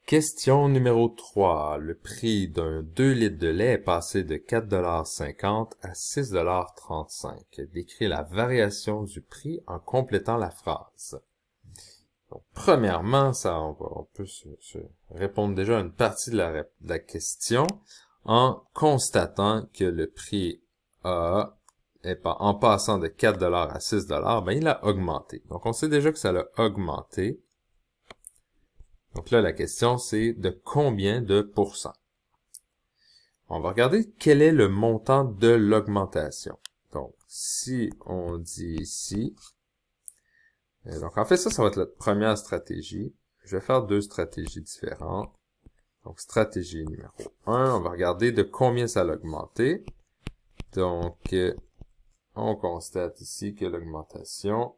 Question numéro 3. Le prix d'un 2 litres de lait est passé de 4,50 $ à 6,35 $. Décrit la variation du prix en complétant la phrase. Donc, premièrement, on peut se répondre déjà à une partie de la question en constatant que le prix en passant de 4 $ à 6 $, ben, il a augmenté. Donc, on sait déjà que ça l'a augmenté. Donc là, la question, c'est de combien de pourcents? On va regarder quel est le montant de l'augmentation. Donc, si on dit ici, donc en fait, ça va être la première stratégie. Je vais faire deux stratégies différentes. Donc, stratégie numéro 1, on va regarder de combien ça a augmenté. Donc, on constate ici que l'augmentation,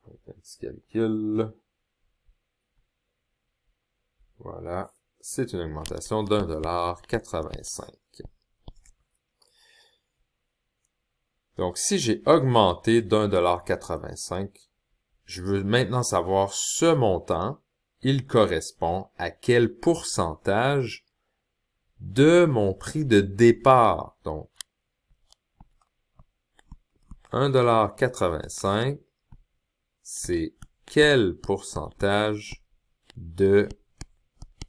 un petit calcul, voilà, c'est une augmentation d'1,85 $. Donc, si j'ai augmenté d'1,85 $, je veux maintenant savoir ce montant, il correspond à quel pourcentage de mon prix de départ. Donc, 1,85 $, c'est quel pourcentage de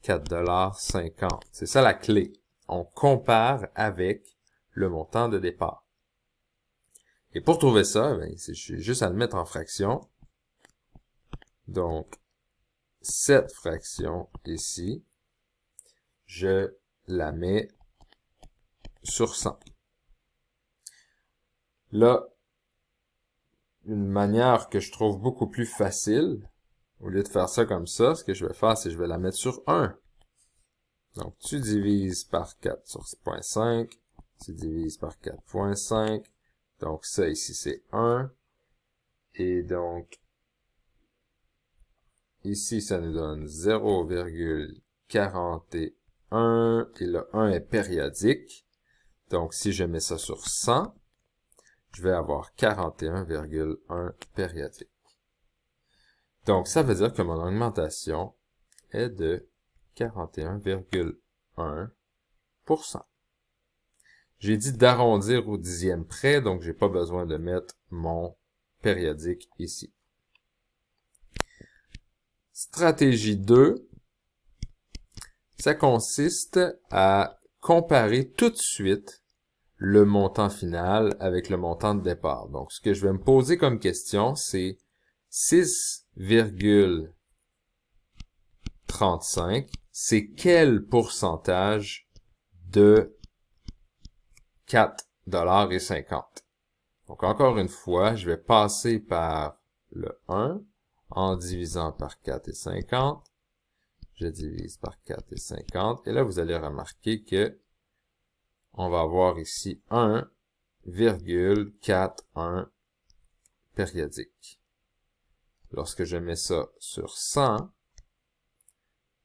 4,50 $. C'est ça la clé. On compare avec le montant de départ. Et pour trouver ça, ben, j'ai juste à le mettre en fraction. Donc, cette fraction ici, je la mets sur 100. Là, une manière que je trouve beaucoup plus facile, au lieu de faire ça comme ça, ce que je vais faire, c'est que je vais la mettre sur 1. Donc, tu divises par 4 sur 0,5, tu divises par 4,5, donc ça ici c'est 1, et donc, ici ça nous donne 0,41, et le 1 est périodique, donc si je mets ça sur 100, je vais avoir 41,1 périodique. Donc, ça veut dire que mon augmentation est de 41,1%. J'ai dit d'arrondir au dixième près, donc j'ai pas besoin de mettre mon périodique ici. Stratégie 2, ça consiste à comparer tout de suite le montant final avec le montant de départ. Donc, ce que je vais me poser comme question, c'est 6,35, c'est quel pourcentage de 4,50 $. Donc, encore une fois, je vais passer par le 1 en divisant par 4,50. Je divise par 4,50. Et là, vous allez remarquer que on va avoir ici 1,41 périodique. Lorsque je mets ça sur 100,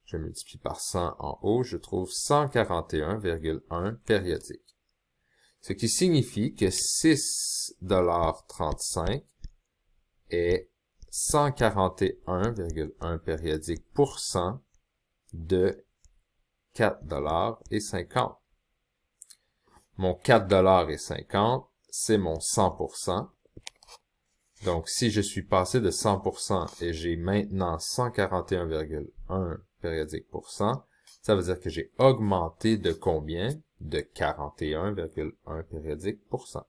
je multiplie par 100 en haut, je trouve 141,1 périodique. Ce qui signifie que 6,35 $ est 141,1 périodique pour cent de 4,50 $. Mon 4,50 $, c'est mon 100%. Donc, si je suis passé de 100% et j'ai maintenant 141,1 périodique pour cent, ça veut dire que j'ai augmenté de combien? De 41,1 périodique pour cent.